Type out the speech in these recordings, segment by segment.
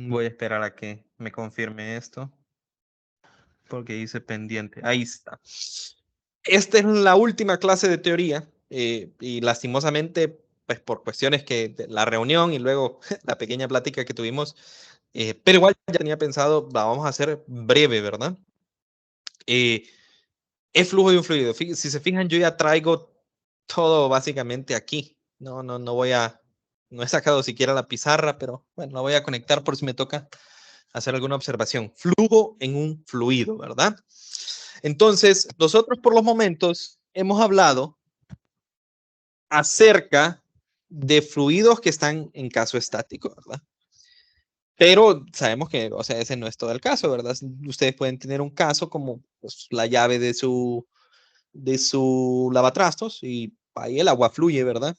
Voy a esperar a que me confirme esto, porque dice pendiente. Ahí está. Esta es la última clase de teoría y lastimosamente, pues por cuestiones que de la reunión y luego la pequeña plática que tuvimos, pero igual ya tenía pensado, la vamos a hacer breve, ¿verdad? Eh, es flujo de un fluido. Si se fijan, yo ya traigo todo básicamente aquí. No voy a, no he sacado siquiera la pizarra, pero bueno, la voy a conectar por si me toca hacer alguna observación. Flujo en un fluido, ¿verdad? Entonces, nosotros por los momentos hemos hablado acerca de fluidos que están en caso estático, ¿verdad? Pero sabemos que, o sea, ese no es todo el caso, ¿verdad? Ustedes pueden tener un caso como pues, la llave de su lavatrastos y ahí el agua fluye, ¿verdad?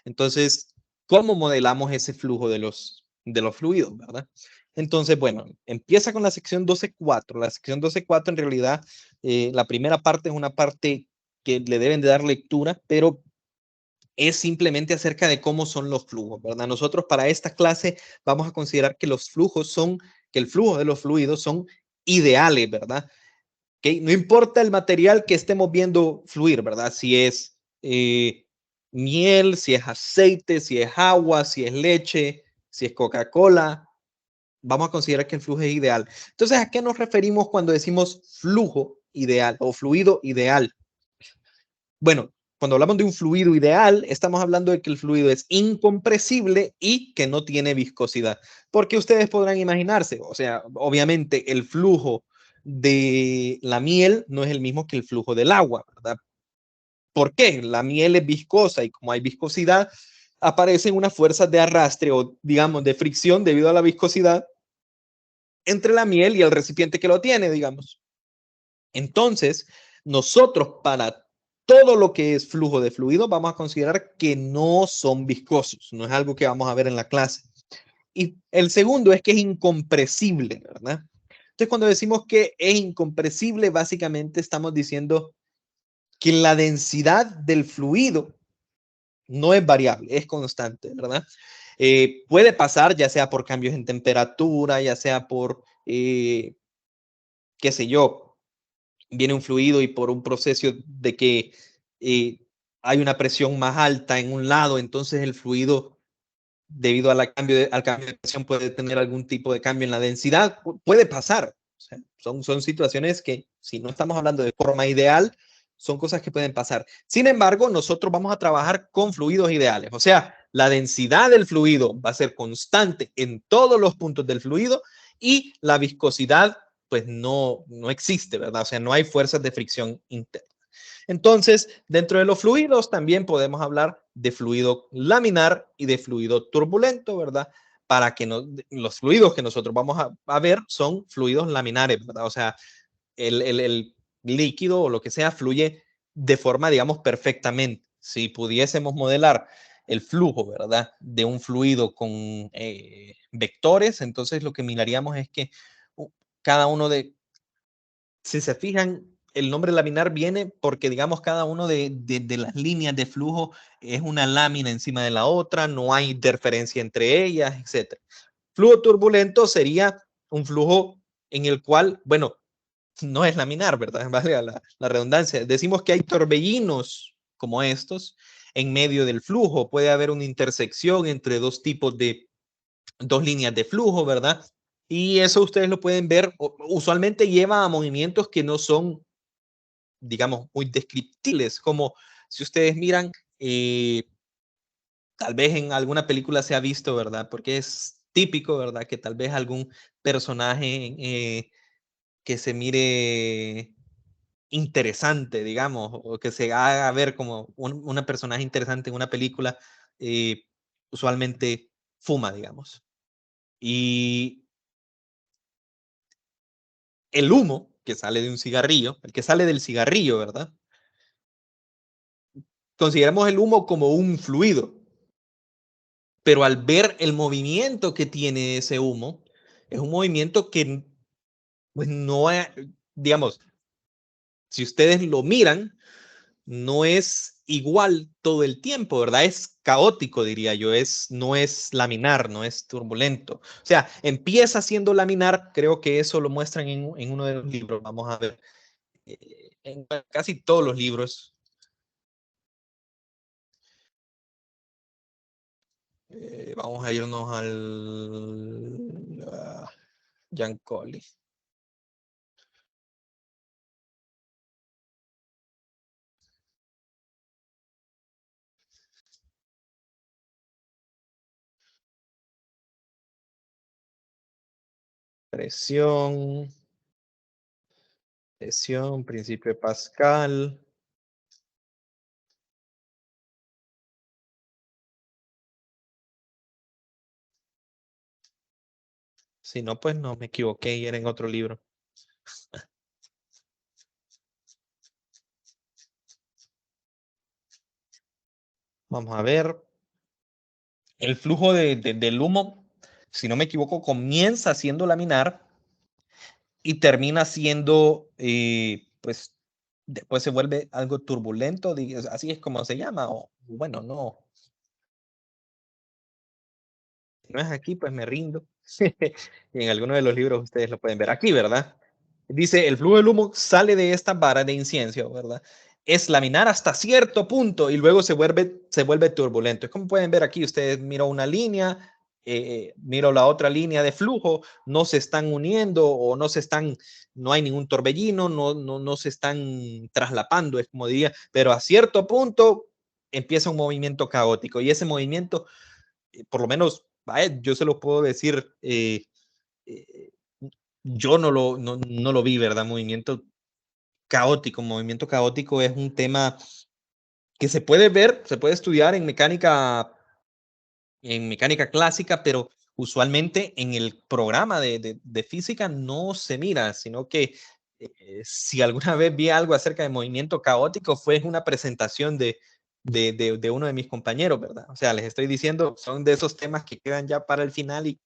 Entonces, ¿cómo modelamos ese flujo de los fluidos, ¿verdad? Entonces, bueno, empieza con la sección 12.4. La sección 12.4 en realidad, la primera parte es una parte que le deben de dar lectura, pero es simplemente acerca de cómo son los flujos, ¿verdad? Nosotros para esta clase vamos a considerar que los flujos son, que el flujo de los fluidos son ideales, ¿verdad? ¿Okay? No importa el material que estemos viendo fluir, ¿verdad? Si es miel, si es aceite, si es agua, si es leche, si es Coca-Cola, vamos a considerar que el flujo es ideal. Entonces, ¿a qué nos referimos cuando decimos flujo ideal o fluido ideal? Bueno, cuando hablamos de un fluido ideal, estamos hablando de que el fluido es incompresible y que no tiene viscosidad. Porque ustedes podrán imaginarse, o sea, obviamente el flujo de la miel no es el mismo que el flujo del agua, ¿verdad? ¿Por qué? La miel es viscosa y como hay viscosidad, aparecen unas fuerzas de arrastre o, digamos, de fricción debido a la viscosidad entre la miel y el recipiente que lo tiene, digamos. Entonces, nosotros para todo lo que es flujo de fluido vamos a considerar que no son viscosos, no es algo que vamos a ver en la clase. Y el segundo es que es incompresible, ¿verdad? Entonces, cuando decimos que es incompresible, básicamente estamos diciendo que la densidad del fluido no es variable, es constante, ¿verdad? Puede pasar ya sea por cambios en temperatura, ya sea por, qué sé yo, viene un fluido y por un proceso de que eh, hay una presión más alta en un lado, entonces el fluido, debido a al cambio de presión, puede tener algún tipo de cambio en la densidad. Puede pasar. O sea, son situaciones que, si no estamos hablando de forma ideal, son cosas que pueden pasar. Sin embargo, nosotros vamos a trabajar con fluidos ideales. O sea, la densidad del fluido va a ser constante en todos los puntos del fluido y la viscosidad pues no existe, ¿verdad? O sea, no hay fuerzas de fricción interna. Entonces, dentro de los fluidos también podemos hablar de fluido laminar y de fluido turbulento, ¿verdad? Para que los fluidos que nosotros vamos a ver son fluidos laminares, ¿verdad? O sea, el líquido o lo que sea fluye de forma, digamos, perfectamente. Si pudiésemos modelar el flujo, ¿verdad? De un fluido con vectores, entonces lo que miraríamos es que cada uno de, si se fijan, el nombre laminar viene porque, digamos, cada uno de las líneas de flujo es una lámina encima de la otra, no hay interferencia entre ellas, etc. Flujo turbulento sería un flujo en el cual, bueno, no es laminar, ¿verdad? Vale la redundancia. Decimos que hay torbellinos como estos en medio del flujo. Puede haber una intersección entre dos tipos de, dos líneas de flujo, ¿verdad? Y eso ustedes lo pueden ver, usualmente lleva a movimientos que no son, digamos, muy descriptibles, como si ustedes miran, tal vez en alguna película se ha visto, ¿verdad? Porque es típico, ¿verdad? Que tal vez algún personaje que se mire interesante, digamos, o que se haga ver como una personaje interesante en una película, eh, usualmente fuma, digamos. Y el humo que sale de un cigarrillo, el que sale del cigarrillo, ¿verdad? Consideramos el humo como un fluido, pero al ver el movimiento que tiene ese humo, es un movimiento que, pues, no es, digamos, si ustedes lo miran, no es igual todo el tiempo, ¿verdad? Es caótico, diría yo, no es laminar, no es turbulento. O sea, empieza siendo laminar, creo que eso lo muestran en uno de los libros, vamos a ver, en casi todos los libros. Vamos a irnos al Giancoli. Presión, principio de Pascal. Si no, pues no me equivoqué y era en otro libro. Vamos a ver. El flujo del humo, si no me equivoco, comienza siendo laminar y termina siendo, pues, después se vuelve algo turbulento, así es como se llama, o bueno, no, si no es aquí, pues me rindo. En alguno de los libros ustedes lo pueden ver aquí, ¿verdad? Dice, el flujo del humo sale de esta vara de incienso, ¿verdad? Es laminar hasta cierto punto y luego se vuelve turbulento. Como pueden ver aquí, ustedes miran una línea, miro la otra línea de flujo, no se están uniendo o no hay ningún torbellino, no se están traslapando, es como diría, pero a cierto punto empieza un movimiento caótico y ese movimiento, por lo menos, yo se lo puedo decir, eh, yo no lo vi, ¿verdad? Movimiento caótico es un tema que se puede ver, se puede estudiar en mecánica clásica, pero usualmente en el programa de física no se mira, sino que si alguna vez vi algo acerca de movimiento caótico fue en una presentación de uno de mis compañeros, ¿verdad? O sea, les estoy diciendo, son de esos temas que quedan ya para el final y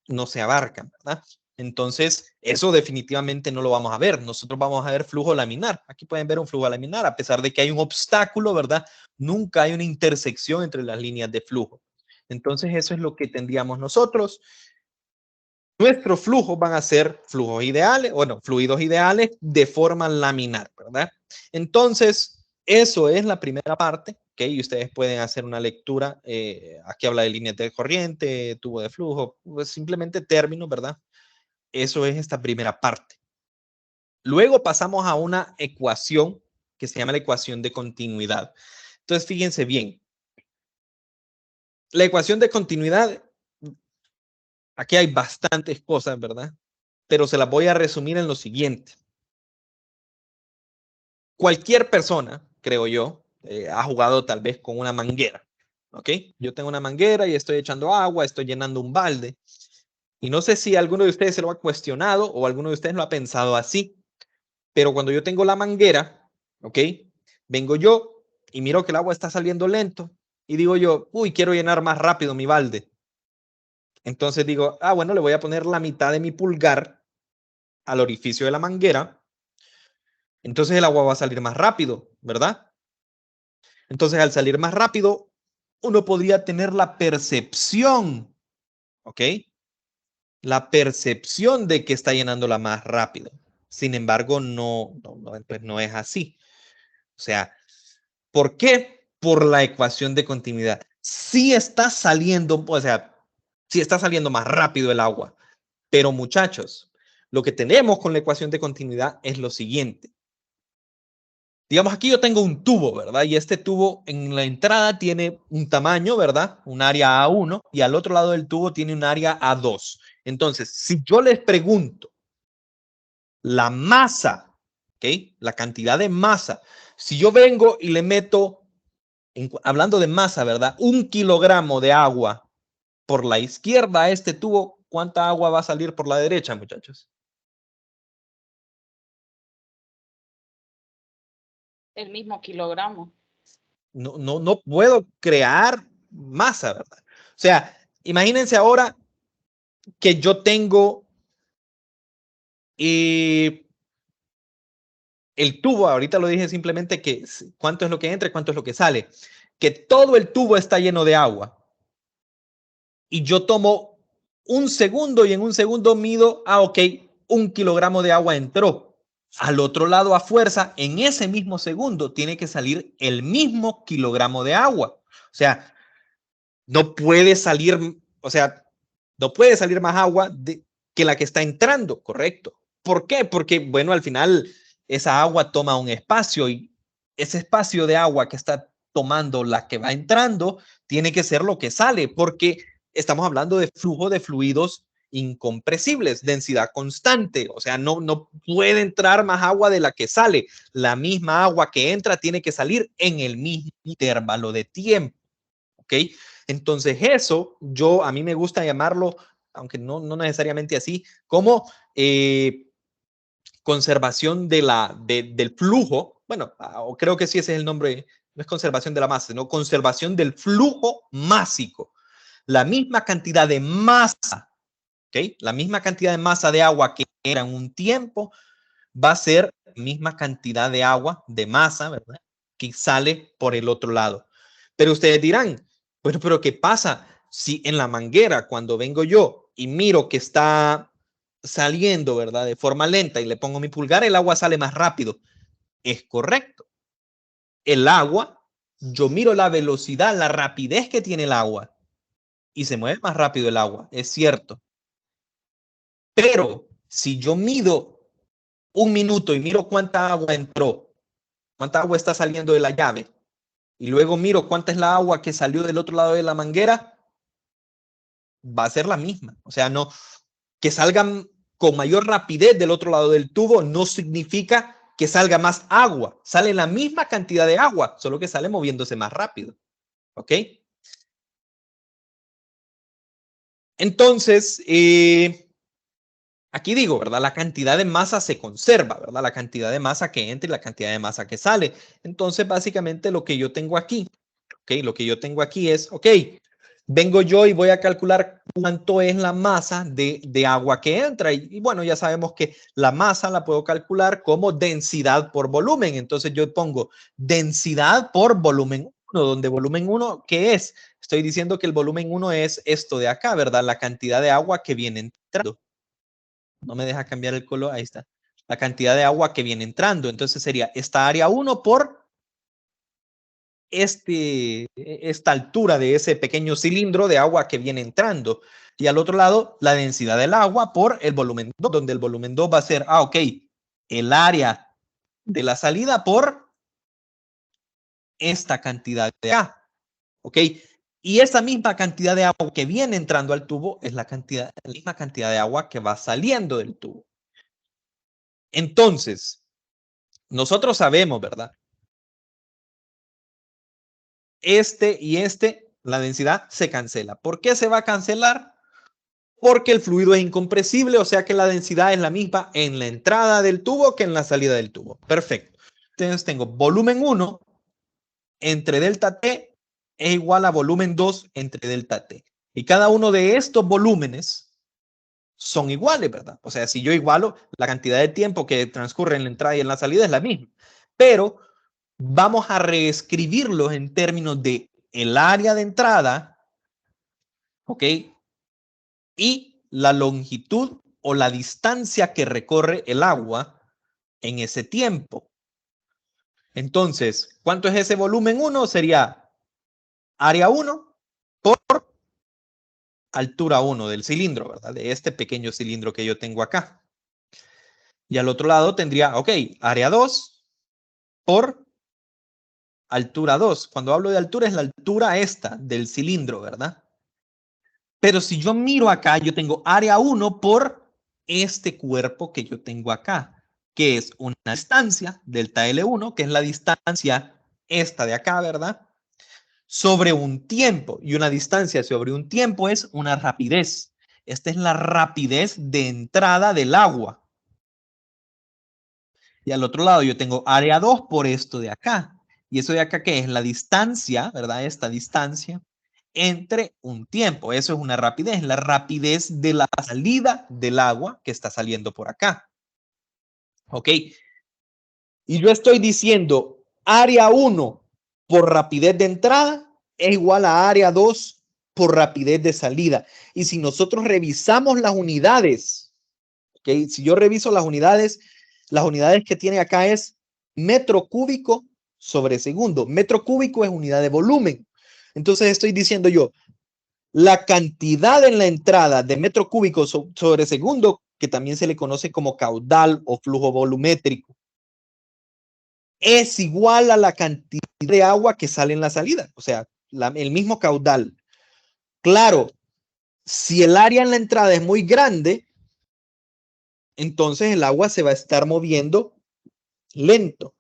no se abarcan, ¿verdad? Entonces, eso definitivamente no lo vamos a ver. Nosotros vamos a ver flujo laminar. Aquí pueden ver un flujo laminar, a pesar de que hay un obstáculo, ¿verdad? Nunca hay una intersección entre las líneas de flujo. Entonces, eso es lo que tendríamos nosotros. Nuestros flujos van a ser flujos ideales, bueno, fluidos ideales de forma laminar, ¿verdad? Entonces, eso es la primera parte, ¿ok? Y ustedes pueden hacer una lectura. Aquí habla de líneas de corriente, tubo de flujo, pues simplemente términos, ¿verdad? Eso es esta primera parte. Luego pasamos a una ecuación que se llama la ecuación de continuidad. Entonces, fíjense bien, la ecuación de continuidad, aquí hay bastantes cosas, ¿verdad? Pero se las voy a resumir en lo siguiente. Cualquier persona, creo yo, ha jugado tal vez con una manguera, ¿ok? Yo tengo una manguera y estoy echando agua, estoy llenando un balde. Y no sé si alguno de ustedes se lo ha cuestionado o alguno de ustedes lo ha pensado así, pero cuando yo tengo la manguera, ¿ok? Vengo yo y miro que el agua está saliendo lento y digo yo, uy, quiero llenar más rápido mi balde. Entonces digo, bueno, le voy a poner la mitad de mi pulgar al orificio de la manguera, entonces el agua va a salir más rápido, ¿verdad? Entonces al salir más rápido, uno podría tener la percepción, ¿ok? La percepción de que está llenándola más rápido. Sin embargo, pues no es así. O sea, ¿por qué? Por la ecuación de continuidad. Sí está saliendo, o sea, sí está saliendo más rápido el agua, pero muchachos, lo que tenemos con la ecuación de continuidad es lo siguiente. Digamos, aquí yo tengo un tubo, ¿verdad? Y este tubo en la entrada tiene un tamaño, ¿verdad? Un área A1 y al otro lado del tubo tiene un área A2. Entonces, si yo les pregunto la masa, ¿ok? La cantidad de masa, si yo vengo y le meto, hablando de masa, ¿verdad? 1 kilogramo de agua por la izquierda a este tubo, ¿cuánta agua va a salir por la derecha, muchachos? El mismo kilogramo. No puedo crear masa, ¿verdad? O sea, imagínense ahora que yo tengo el tubo, ahorita lo dije simplemente que cuánto es lo que entra y cuánto es lo que sale, que todo el tubo está lleno de agua. Y yo tomo un segundo y en un segundo mido, ok, 1 kilogramo de agua entró. Al otro lado, a fuerza, en ese mismo segundo, tiene que salir el mismo kilogramo de agua. O sea, no puede salir, o sea, no puede salir más agua que la que está entrando, correcto. ¿Por qué? Porque, bueno, al final esa agua toma un espacio y ese espacio de agua que está tomando la que va entrando tiene que ser lo que sale, porque estamos hablando de flujo de fluidos incompresibles, densidad constante, o sea, no puede entrar más agua de la que sale. La misma agua que entra tiene que salir en el mismo intervalo de tiempo, ¿ok? Entonces eso, a mí me gusta llamarlo, aunque no necesariamente así, como conservación del flujo. Bueno, o creo que sí ese es el nombre, no es conservación de la masa, sino conservación del flujo másico. La misma cantidad de masa, ¿ok? La misma cantidad de masa de agua que era en un tiempo va a ser la misma cantidad de agua, de masa, ¿verdad? Que sale por el otro lado. Pero ustedes dirán, bueno, pero ¿qué pasa si en la manguera, cuando vengo yo y miro que está saliendo, ¿verdad? De forma lenta y le pongo mi pulgar, el agua sale más rápido? Es correcto. El agua, yo miro la velocidad, la rapidez que tiene el agua y se mueve más rápido el agua, es cierto. Pero si yo mido 1 minuto y miro cuánta agua entró, cuánta agua está saliendo de la llave, y luego miro cuánta es la agua que salió del otro lado de la manguera, va a ser la misma. O sea, no, que salgan con mayor rapidez del otro lado del tubo no significa que salga más agua. Sale la misma cantidad de agua, solo que sale moviéndose más rápido. ¿Ok? Entonces, aquí digo, ¿verdad? La cantidad de masa se conserva, ¿verdad? La cantidad de masa que entra y la cantidad de masa que sale. Entonces, básicamente lo que yo tengo aquí, ¿ok? Lo que yo tengo aquí es, ok, vengo yo y voy a calcular cuánto es la masa de agua que entra. Y bueno, ya sabemos que la masa la puedo calcular como densidad por volumen. Entonces yo pongo densidad por volumen 1, donde volumen 1, ¿qué es? Estoy diciendo que el volumen 1 es esto de acá, ¿verdad? La cantidad de agua que viene entrando. No me deja cambiar el color, ahí está. La cantidad de agua que viene entrando. Entonces sería esta área 1 por esta altura de ese pequeño cilindro de agua que viene entrando. Y al otro lado, la densidad del agua por el volumen 2, donde el volumen 2 va a ser, ok, el área de la salida por esta cantidad de agua, ok. Y esa misma cantidad de agua que viene entrando al tubo es la misma cantidad de agua que va saliendo del tubo. Entonces, nosotros sabemos, ¿verdad? La densidad se cancela. ¿Por qué se va a cancelar? Porque el fluido es incompresible, o sea que la densidad es la misma en la entrada del tubo que en la salida del tubo. Perfecto. Entonces tengo volumen 1 entre delta T es igual a volumen 2 entre delta T. Y cada uno de estos volúmenes son iguales, ¿verdad? O sea, si yo igualo, la cantidad de tiempo que transcurre en la entrada y en la salida es la misma. Pero vamos a reescribirlos en términos de el área de entrada, ¿ok? Y la longitud o la distancia que recorre el agua en ese tiempo. Entonces, ¿cuánto es ese volumen 1? Sería área 1 por altura 1 del cilindro, ¿verdad? De este pequeño cilindro que yo tengo acá. Y al otro lado tendría, ok, área 2 por altura 2. Cuando hablo de altura es la altura esta del cilindro, ¿verdad? Pero si yo miro acá, yo tengo área 1 por este cuerpo que yo tengo acá, que es una distancia, delta L1, que es la distancia esta de acá, ¿verdad? Sobre un tiempo. Y una distancia sobre un tiempo es una rapidez. Esta es la rapidez de entrada del agua. Y al otro lado yo tengo área 2 por esto de acá. Y eso de acá, ¿qué es? La distancia, ¿verdad? Esta distancia entre un tiempo. Eso es una rapidez, la rapidez de la salida del agua que está saliendo por acá. ¿Ok? Y yo estoy diciendo área 1 por rapidez de entrada es igual a área 2 por rapidez de salida. Y si nosotros revisamos las unidades, ¿okay? Si yo reviso las unidades que tiene acá es metro cúbico sobre segundo. Metro cúbico es unidad de volumen. Entonces estoy diciendo yo, la cantidad en la entrada de metro cúbico sobre segundo, que también se le conoce como caudal o flujo volumétrico, es igual a la cantidad de agua que sale en la salida. O sea, el mismo caudal. Claro, si el área en la entrada es muy grande, entonces el agua se va a estar moviendo lento.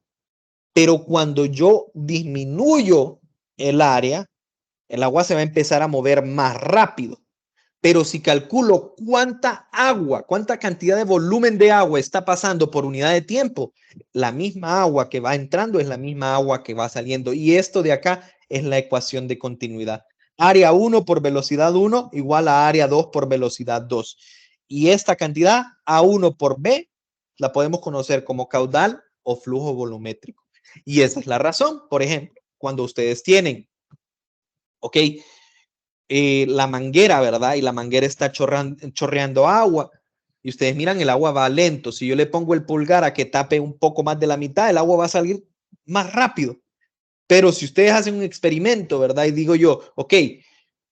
Pero cuando yo disminuyo el área, el agua se va a empezar a mover más rápido. Pero si calculo cuánta agua, cuánta cantidad de volumen de agua está pasando por unidad de tiempo, la misma agua que va entrando es la misma agua que va saliendo. Y esto de acá es la ecuación de continuidad. Área 1 por velocidad 1 igual a área 2 por velocidad 2. Y esta cantidad, A1 por B, la podemos conocer como caudal o flujo volumétrico. Y esa es la razón, por ejemplo, cuando ustedes tienen, ¿ok? La manguera, ¿verdad? Y la manguera está chorreando agua. Y ustedes miran, el agua va lento. Si yo le pongo el pulgar a que tape un poco más de la mitad, el agua va a salir más rápido. Pero si ustedes hacen un experimento, ¿verdad? Y digo yo, ok,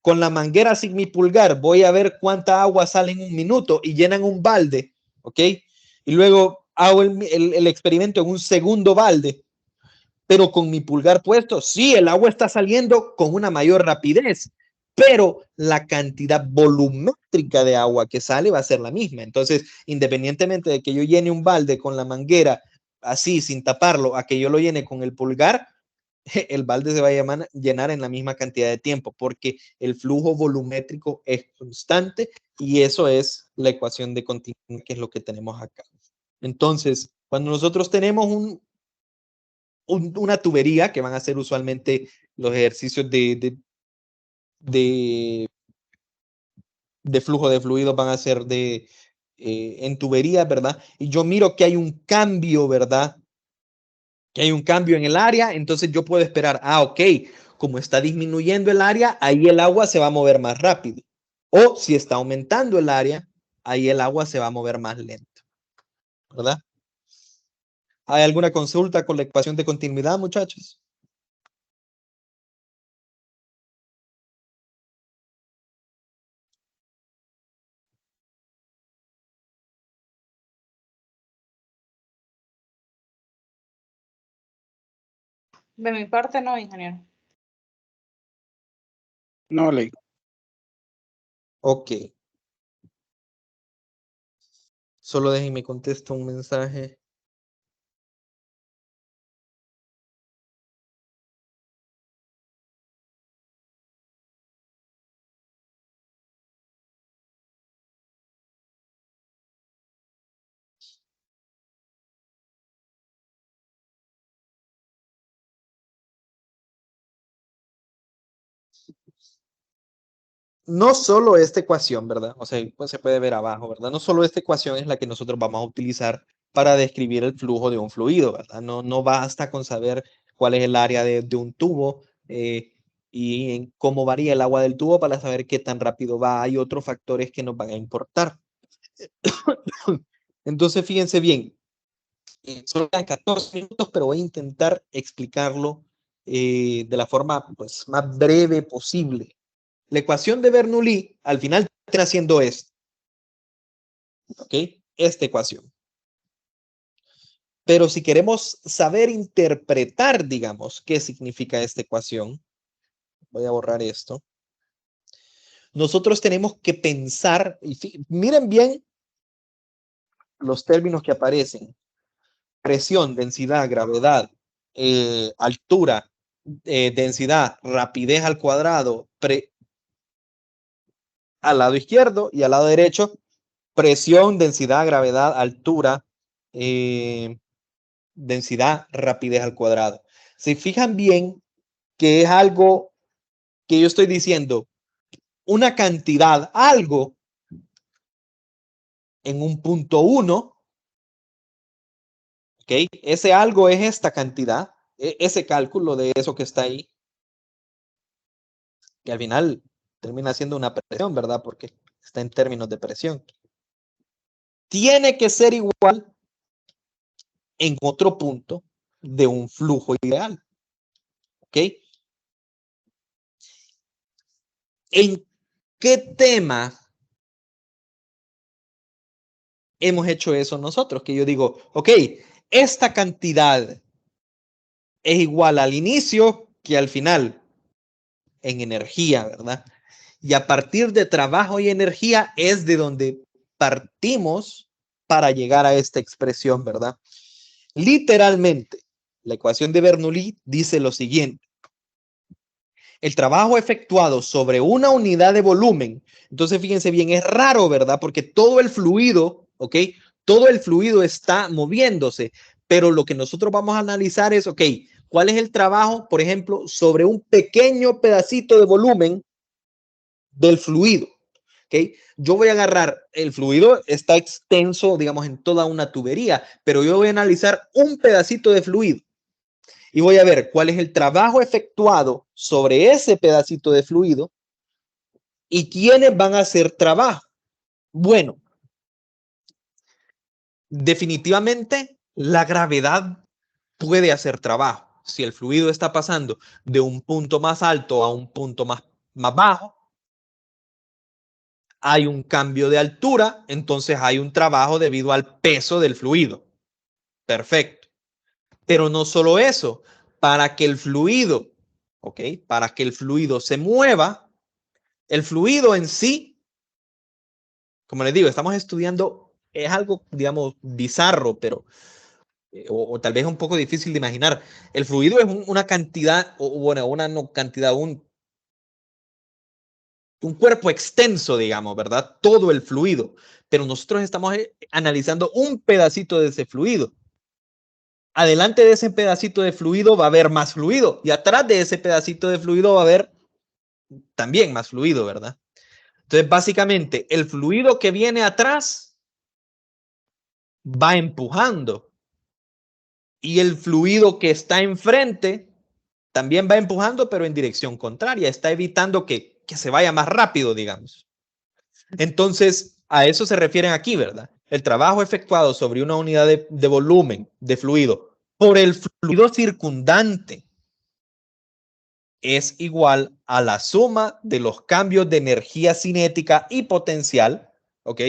con la manguera sin mi pulgar voy a ver cuánta agua sale en un minuto y llenan un balde, ¿ok? Y luego hago el experimento en un segundo balde, pero con mi pulgar puesto, sí, el agua está saliendo con una mayor rapidez, pero la cantidad volumétrica de agua que sale va a ser la misma. Entonces, independientemente de que yo llene un balde con la manguera así, sin taparlo, a que yo lo llene con el pulgar, el balde se va a llenar en la misma cantidad de tiempo, porque el flujo volumétrico es constante y eso es la ecuación de continuidad, que es lo que tenemos acá. Entonces, cuando nosotros tenemos una tubería, que van a ser usualmente los ejercicios de flujo de fluidos, van a ser en tubería, ¿verdad? Y yo miro que hay un cambio, ¿verdad? Que hay un cambio en el área, entonces yo puedo esperar, ok, como está disminuyendo el área, ahí el agua se va a mover más rápido. O si está aumentando el área, ahí el agua se va a mover más lento, ¿verdad? ¿Hay alguna consulta con la ecuación de continuidad, muchachos? De mi parte no, ingeniero. No, Ley. Ok. Solo déjenme contestar un mensaje. No solo esta ecuación, ¿verdad? O sea, pues se puede ver abajo, ¿verdad? No solo esta ecuación es la que nosotros vamos a utilizar para describir el flujo de un fluido, ¿verdad? No basta con saber cuál es el área de un tubo y en cómo varía el agua del tubo para saber qué tan rápido va. Hay otros factores que nos van a importar. Entonces, fíjense bien, solo quedan 14 minutos, pero voy a intentar explicarlo de la forma pues, más breve posible. La ecuación de Bernoulli al final termina siendo esto, ¿ok? Esta ecuación. Pero si queremos saber interpretar, digamos, qué significa esta ecuación, voy a borrar esto. Nosotros tenemos que pensar, y miren bien los términos que aparecen: presión, densidad, gravedad, altura, densidad, rapidez al cuadrado, al lado izquierdo, y al lado derecho, presión, densidad, gravedad, altura, densidad, rapidez al cuadrado. Se fijan bien que es algo que yo estoy diciendo, una cantidad, algo en un punto 1, ¿Ok? Ese algo es esta cantidad, ese cálculo de eso que está ahí, que al final termina siendo una presión, ¿verdad? Porque está en términos de presión. Tiene que ser igual en otro punto de un flujo ideal. ¿Ok? ¿En qué tema hemos hecho eso nosotros? Que yo digo, ok, esta cantidad es igual al inicio que al final en energía, ¿verdad? Y a partir de trabajo y energía es de donde partimos para llegar a esta expresión, ¿verdad? Literalmente, la ecuación de Bernoulli dice lo siguiente. El trabajo efectuado sobre una unidad de volumen, entonces fíjense bien, es raro, ¿verdad? Porque todo el fluido, ¿ok? Todo el fluido está moviéndose, pero lo que nosotros vamos a analizar es, ¿ok? ¿Cuál es el trabajo, por ejemplo, sobre un pequeño pedacito de volumen del fluido? ¿Ok? Yo voy a agarrar el fluido, está extenso, digamos, en toda una tubería, pero yo voy a analizar un pedacito de fluido y voy a ver cuál es el trabajo efectuado sobre ese pedacito de fluido y quiénes van a hacer trabajo. Bueno, definitivamente la gravedad puede hacer trabajo. Si el fluido está pasando de un punto más alto a un punto más bajo, hay un cambio de altura, entonces hay un trabajo debido al peso del fluido. Perfecto. Pero no solo eso, para que el fluido, ¿ok? Para que el fluido se mueva, el fluido en sí, como les digo, estamos estudiando, es algo, digamos, bizarro, pero, o tal vez un poco difícil de imaginar. El fluido es una cantidad, o bueno, una no cantidad, un cuerpo extenso, digamos, ¿verdad? Todo el fluido. Pero nosotros estamos analizando un pedacito de ese fluido. Adelante de ese pedacito de fluido va a haber más fluido y atrás de ese pedacito de fluido va a haber también más fluido, ¿verdad? Entonces, básicamente, el fluido que viene atrás va empujando y el fluido que está enfrente también va empujando, pero en dirección contraria, está evitando que se vaya más rápido, digamos. Entonces, a eso se refieren aquí, ¿verdad? El trabajo efectuado sobre una unidad de volumen de fluido por el fluido circundante es igual a la suma de los cambios de energía cinética y potencial, ¿ok?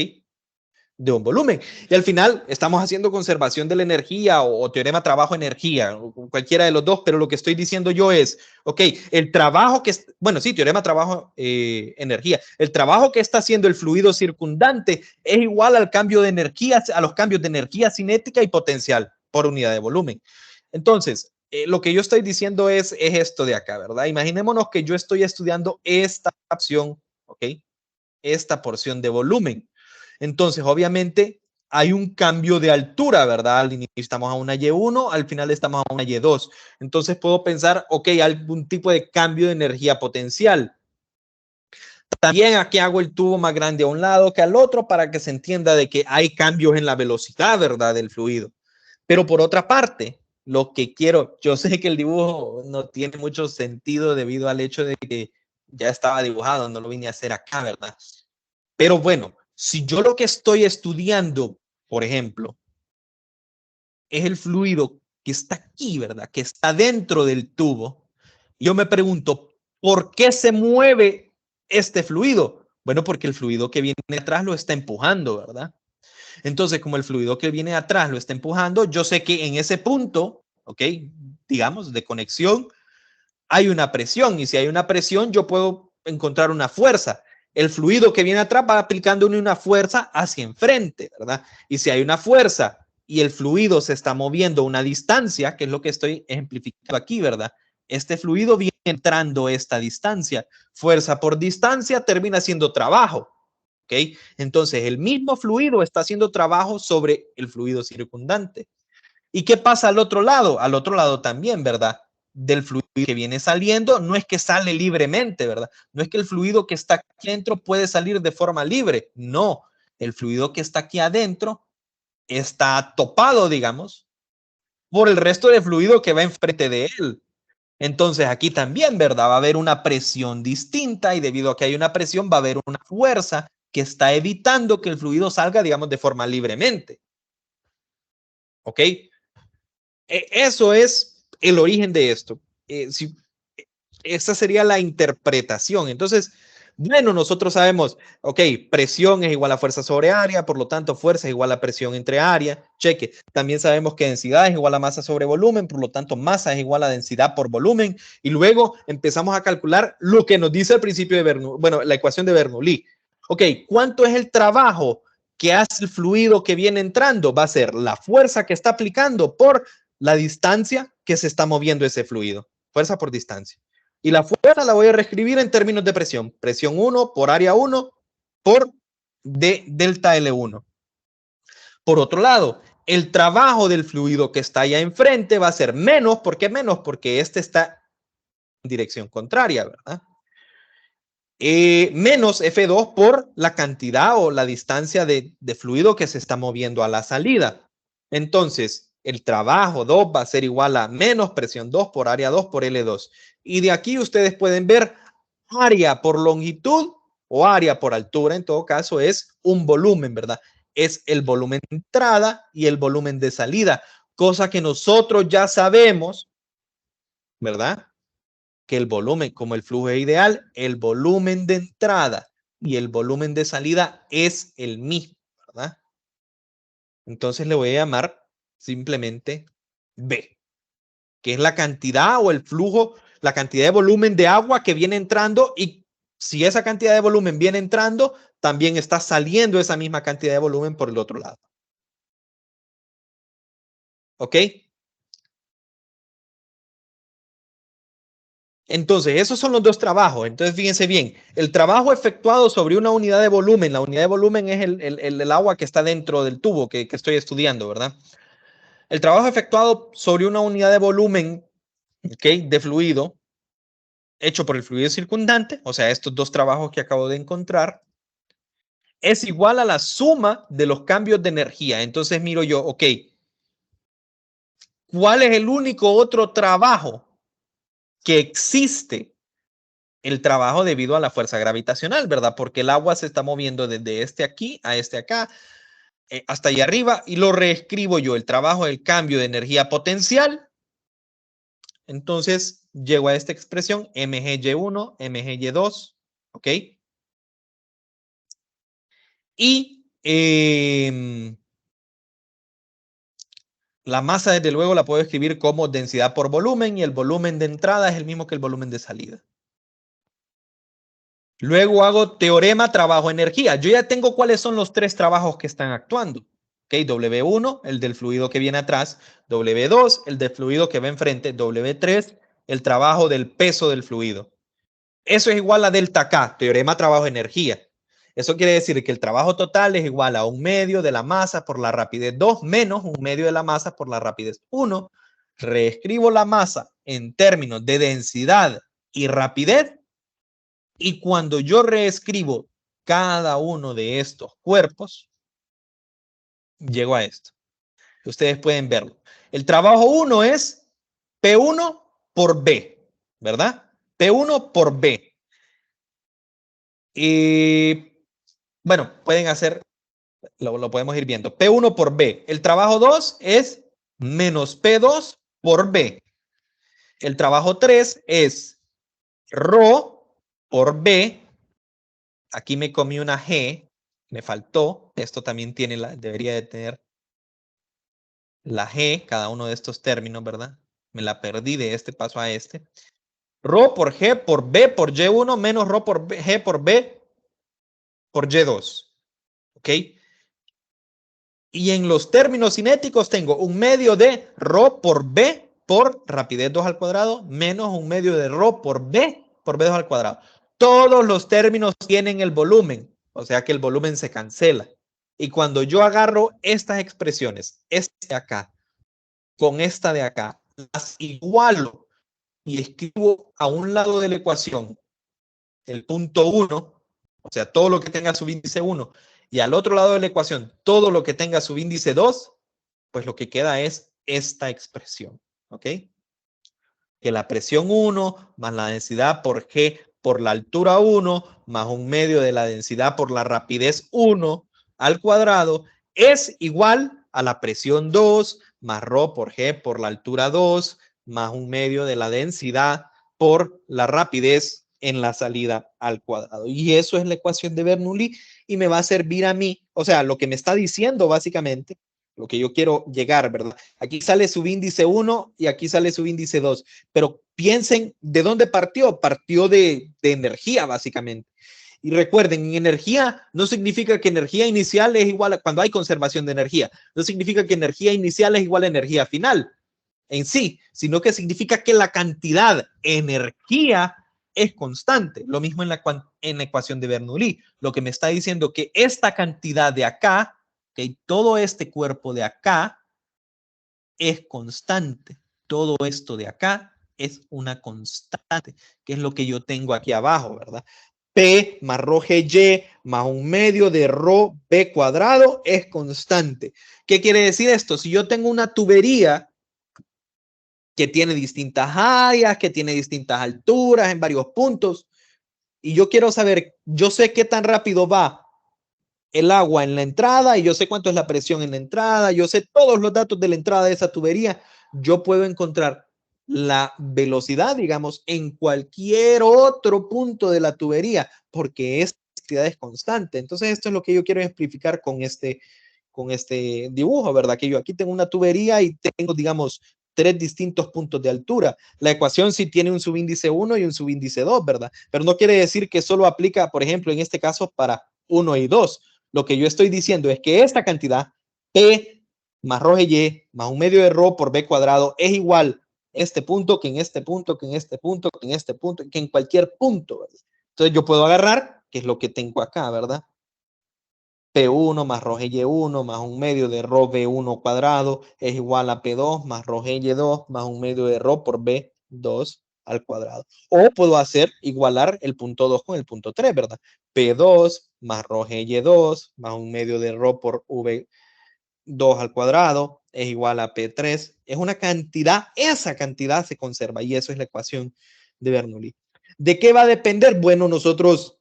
De un volumen. Y al final estamos haciendo conservación de la energía o teorema trabajo-energía, cualquiera de los dos, pero lo que estoy diciendo yo es, ok, el trabajo que, bueno, sí, teorema trabajo-energía, el trabajo que está haciendo el fluido circundante es igual al cambio de energía, a los cambios de energía cinética y potencial por unidad de volumen. Entonces, lo que yo estoy diciendo es esto de acá, ¿verdad? Imaginémonos que yo estoy estudiando esta opción, ¿ok? Esta porción de volumen. Entonces, obviamente, hay un cambio de altura, ¿verdad? Al inicio estamos a una Y1, al final estamos a una Y2. Entonces puedo pensar, ok, algún tipo de cambio de energía potencial. También aquí hago el tubo más grande a un lado que al otro para que se entienda de que hay cambios en la velocidad, ¿verdad? Del fluido. Pero por otra parte, lo que quiero, yo sé que el dibujo no tiene mucho sentido debido al hecho de que ya estaba dibujado, no lo vine a hacer acá, ¿verdad? Pero bueno, si yo lo que estoy estudiando, por ejemplo, es el fluido que está aquí, ¿verdad? Que está dentro del tubo, yo me pregunto, ¿por qué se mueve este fluido? Bueno, porque el fluido que viene atrás lo está empujando, ¿verdad? Entonces, como el fluido que viene atrás lo está empujando, yo sé que en ese punto, ¿ok? Digamos, de conexión, hay una presión y si hay una presión, yo puedo encontrar una fuerza. El fluido que viene atrás va aplicando una fuerza hacia enfrente, ¿verdad? Y si hay una fuerza y el fluido se está moviendo a una distancia, que es lo que estoy ejemplificando aquí, ¿verdad? Este fluido viene entrando esta distancia. Fuerza por distancia termina siendo trabajo, ¿ok? Entonces, el mismo fluido está haciendo trabajo sobre el fluido circundante. ¿Y qué pasa al otro lado? Al otro lado también, ¿verdad? Del fluido que viene saliendo, no es que sale libremente, ¿verdad? No es que el fluido que está aquí adentro puede salir de forma libre, no. El fluido que está aquí adentro está topado, digamos, por el resto de fluido que va enfrente de él. Entonces aquí también, ¿verdad? Va a haber una presión distinta y debido a que hay una presión va a haber una fuerza que está evitando que el fluido salga, digamos, de forma libremente. ¿Ok? Eso es el origen de esto. Esa sería la interpretación. Entonces, bueno, nosotros sabemos, ok, presión es igual a fuerza sobre área, por lo tanto, fuerza es igual a presión entre área. Cheque. También sabemos que densidad es igual a masa sobre volumen, por lo tanto, masa es igual a densidad por volumen. Y luego empezamos a calcular lo que nos dice el principio de Bernoulli, bueno, la ecuación de Bernoulli. Ok, ¿cuánto es el trabajo que hace el fluido que viene entrando? Va a ser la fuerza que está aplicando por la distancia que se está moviendo ese fluido. Fuerza por distancia. Y la fuerza la voy a reescribir en términos de presión. Presión 1 por área 1 por D delta L1. Por otro lado, el trabajo del fluido que está allá enfrente va a ser menos. ¿Por qué menos? Porque este está en dirección contraria, ¿verdad? Menos F2 por la cantidad o la distancia de fluido que se está moviendo a la salida. Entonces, el trabajo 2 va a ser igual a menos presión 2 por área 2 por L2. Y de aquí ustedes pueden ver área por longitud o área por altura, en todo caso, es un volumen, ¿verdad? Es el volumen de entrada y el volumen de salida, cosa que nosotros ya sabemos, ¿verdad? Que el volumen, como el flujo es ideal, el volumen de entrada y el volumen de salida es el mismo, ¿verdad? Entonces le voy a llamar simplemente B, que es la cantidad o el flujo, la cantidad de volumen de agua que viene entrando, y si esa cantidad de volumen viene entrando, también está saliendo esa misma cantidad de volumen por el otro lado. ¿Ok? Entonces, esos son los dos trabajos. Entonces, fíjense bien, el trabajo efectuado sobre una unidad de volumen, la unidad de volumen es el agua que está dentro del tubo que estoy estudiando, ¿verdad? El trabajo efectuado sobre una unidad de volumen, ¿okay?, de fluido, hecho por el fluido circundante, o sea, estos dos trabajos que acabo de encontrar, es igual a la suma de los cambios de energía. Entonces miro yo, ok, ¿cuál es el único otro trabajo que existe? El trabajo debido a la fuerza gravitacional, ¿verdad? Porque el agua se está moviendo desde este aquí a este acá, hasta allá arriba, y lo reescribo yo, el trabajo del cambio de energía potencial. Entonces llego a esta expresión, mgy1, mgy2, ¿ok? Y la masa, desde luego, la puedo escribir como densidad por volumen, y el volumen de entrada es el mismo que el volumen de salida. Luego hago teorema trabajo-energía. Yo ya tengo cuáles son los tres trabajos que están actuando. ¿Okay? W1, el del fluido que viene atrás. W2, el del fluido que va enfrente. W3, el trabajo del peso del fluido. Eso es igual a delta K, teorema trabajo-energía. Eso quiere decir que el trabajo total es igual a 1/2 de la masa por la rapidez 2 menos 1/2 de la masa por la rapidez 1. Reescribo la masa en términos de densidad y rapidez. Y cuando yo reescribo cada uno de estos cuerpos, llego a esto. Ustedes pueden verlo. El trabajo 1 es P1 por B, ¿verdad? P1 por B. Y bueno, pueden hacer, lo podemos ir viendo. P1 por B. El trabajo 2 es menos P2 por B. El trabajo 3 es ρ por B. Aquí me comí una G, me faltó. Esto también tiene debería de tener la G, cada uno de estos términos, ¿verdad? Me la perdí de este paso a este. Rho por G por B por Y1 menos Rho por G por B por Y2. ¿Ok? Y en los términos cinéticos tengo 1/2 de Rho por B por rapidez 2 al cuadrado menos 1/2 de Rho por B2 al cuadrado. Todos los términos tienen el volumen, o sea que el volumen se cancela. Y cuando yo agarro estas expresiones, esta de acá, con esta de acá, las igualo y escribo a un lado de la ecuación el punto 1, o sea, todo lo que tenga subíndice 1, y al otro lado de la ecuación, todo lo que tenga subíndice 2, pues lo que queda es esta expresión, ¿ok? Que la presión 1 más la densidad por G por la altura 1 más 1/2 de la densidad por la rapidez 1 al cuadrado es igual a la presión 2 más ρ por G por la altura 2 más 1/2 de la densidad por la rapidez en la salida al cuadrado. Y eso es la ecuación de Bernoulli y me va a servir a mí, o sea, lo que me está diciendo básicamente, lo que yo quiero llegar, ¿verdad? Aquí sale subíndice 1 y aquí sale subíndice 2, pero piensen de dónde partió. Partió de energía, básicamente. Y recuerden, en energía no significa que energía inicial es igual a cuando hay conservación de energía. No significa que energía inicial es igual a energía final en sí, sino que significa que la cantidad energía es constante. Lo mismo en la ecuación de Bernoulli. Lo que me está diciendo que esta cantidad de acá, que todo este cuerpo de acá es constante. Todo esto de acá es una constante, que es lo que yo tengo aquí abajo, ¿verdad? P más ρ G y más 1/2 de ρ B cuadrado es constante. ¿Qué quiere decir esto? Si yo tengo una tubería que tiene distintas áreas, que tiene distintas alturas en varios puntos, y yo quiero saber, yo sé qué tan rápido va el agua en la entrada y yo sé cuánto es la presión en la entrada, yo sé todos los datos de la entrada de esa tubería, yo puedo encontrar la velocidad, digamos, en cualquier otro punto de la tubería, porque esta velocidad es constante. Entonces, esto es lo que yo quiero explicar con este dibujo, ¿verdad? Que yo aquí tengo una tubería y tengo, digamos, 3 distintos puntos de altura. La ecuación sí tiene un subíndice 1 y un subíndice 2, ¿verdad? Pero no quiere decir que solo aplica, por ejemplo, en este caso para 1 y 2. Lo que yo estoy diciendo es que esta cantidad, P más ρ y más 1/2 de ρ por B cuadrado, es igual en este punto, que en este punto, que en este punto, que en este punto, que en cualquier punto, ¿verdad? Entonces yo puedo agarrar, que es lo que tengo acá, ¿verdad? P1 más ρ y1 más 1/2 de ρ B1 cuadrado es igual a P2 más ρ y2 más 1/2 de ρ por B2 al cuadrado. O puedo hacer igualar el punto 2 con el punto 3, ¿verdad? P2 más ρ y2 más 1/2 de ρ por V2 al cuadrado es igual a P3. Es una cantidad, esa cantidad se conserva y eso es la ecuación de Bernoulli. ¿De qué va a depender? Bueno, nosotros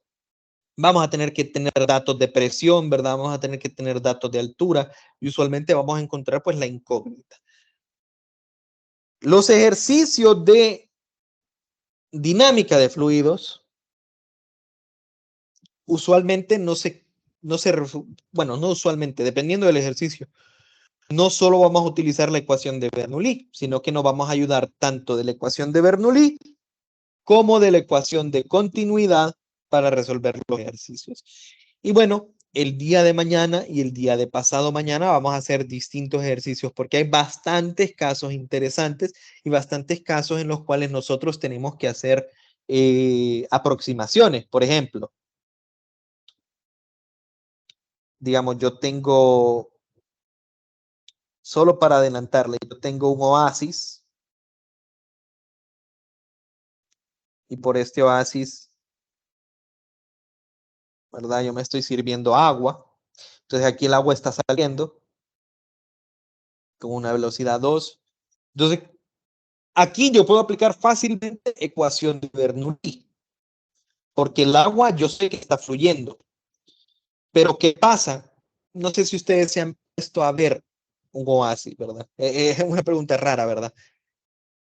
vamos a tener que tener datos de presión, ¿verdad? Vamos a tener que tener datos de altura y usualmente vamos a encontrar pues la incógnita. Los ejercicios de dinámica de fluidos usualmente bueno, no usualmente, dependiendo del ejercicio, no solo vamos a utilizar la ecuación de Bernoulli, sino que nos vamos a ayudar tanto de la ecuación de Bernoulli como de la ecuación de continuidad para resolver los ejercicios. Y bueno, el día de mañana y el día de pasado mañana vamos a hacer distintos ejercicios porque hay bastantes casos interesantes y bastantes casos en los cuales nosotros tenemos que hacer aproximaciones. Por ejemplo, digamos, yo tengo, solo para adelantarle, yo tengo un oasis y por este oasis, ¿verdad? Yo me estoy sirviendo agua. Entonces aquí el agua está saliendo con una velocidad 2. Entonces, aquí yo puedo aplicar fácilmente ecuación de Bernoulli, porque el agua yo sé que está fluyendo. Pero ¿qué pasa? No sé si ustedes se han puesto a ver un oasis, ¿verdad? Es una pregunta rara, ¿verdad?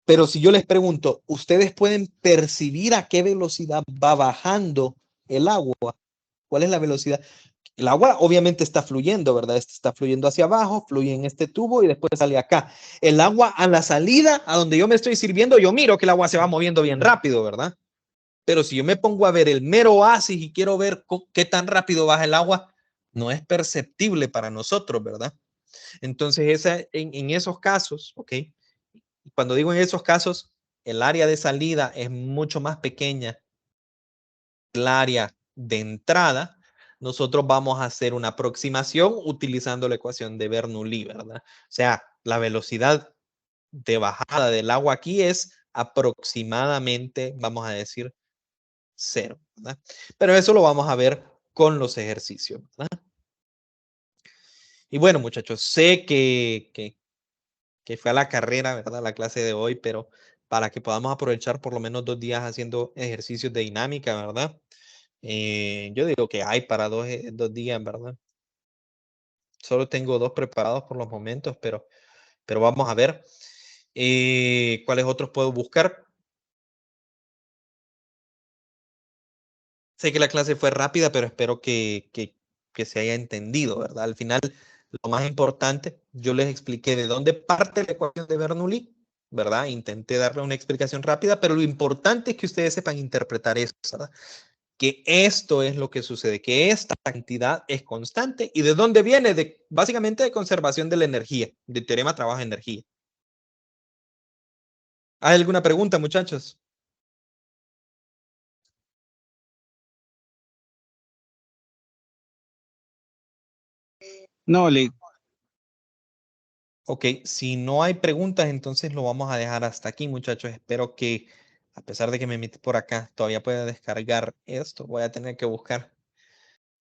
Pero si yo les pregunto, ¿ustedes pueden percibir a qué velocidad va bajando el agua? ¿Cuál es la velocidad? El agua obviamente está fluyendo, ¿verdad? Está fluyendo hacia abajo, fluye en este tubo y después sale acá. El agua a la salida, a donde yo me estoy sirviendo, yo miro que el agua se va moviendo bien rápido, ¿verdad? Pero si yo me pongo a ver el mero oasis y quiero ver qué tan rápido baja el agua, no es perceptible para nosotros, ¿verdad? Entonces, en esos casos, ¿ok? Cuando digo en esos casos, el área de salida es mucho más pequeña que el área de entrada. Nosotros vamos a hacer una aproximación utilizando la ecuación de Bernoulli, ¿verdad? O sea, la velocidad de bajada del agua aquí es aproximadamente, vamos a decir, 0, ¿verdad? Pero eso lo vamos a ver con los ejercicios, ¿verdad? Y bueno, muchachos, sé que que fue a la carrera, ¿verdad? La clase de hoy, pero para que podamos aprovechar por lo menos 2 días haciendo ejercicios de dinámica, ¿verdad? Yo digo que hay para 2 días, ¿verdad? Solo tengo 2 preparados por los momentos, pero vamos a ver cuáles otros puedo buscar. Sé que la clase fue rápida, pero espero que se haya entendido, ¿verdad? Al final, lo más importante, yo les expliqué de dónde parte la ecuación de Bernoulli, ¿verdad? Intenté darle una explicación rápida, pero lo importante es que ustedes sepan interpretar eso, ¿verdad? Que esto es lo que sucede, que esta cantidad es constante y de dónde viene, básicamente de conservación de la energía, del teorema trabajo-energía. ¿Hay alguna pregunta, muchachos? No, le Ok, si no hay preguntas, entonces lo vamos a dejar hasta aquí, muchachos. Espero que, a pesar de que me metí por acá, todavía pueda descargar esto. Voy a tener que buscar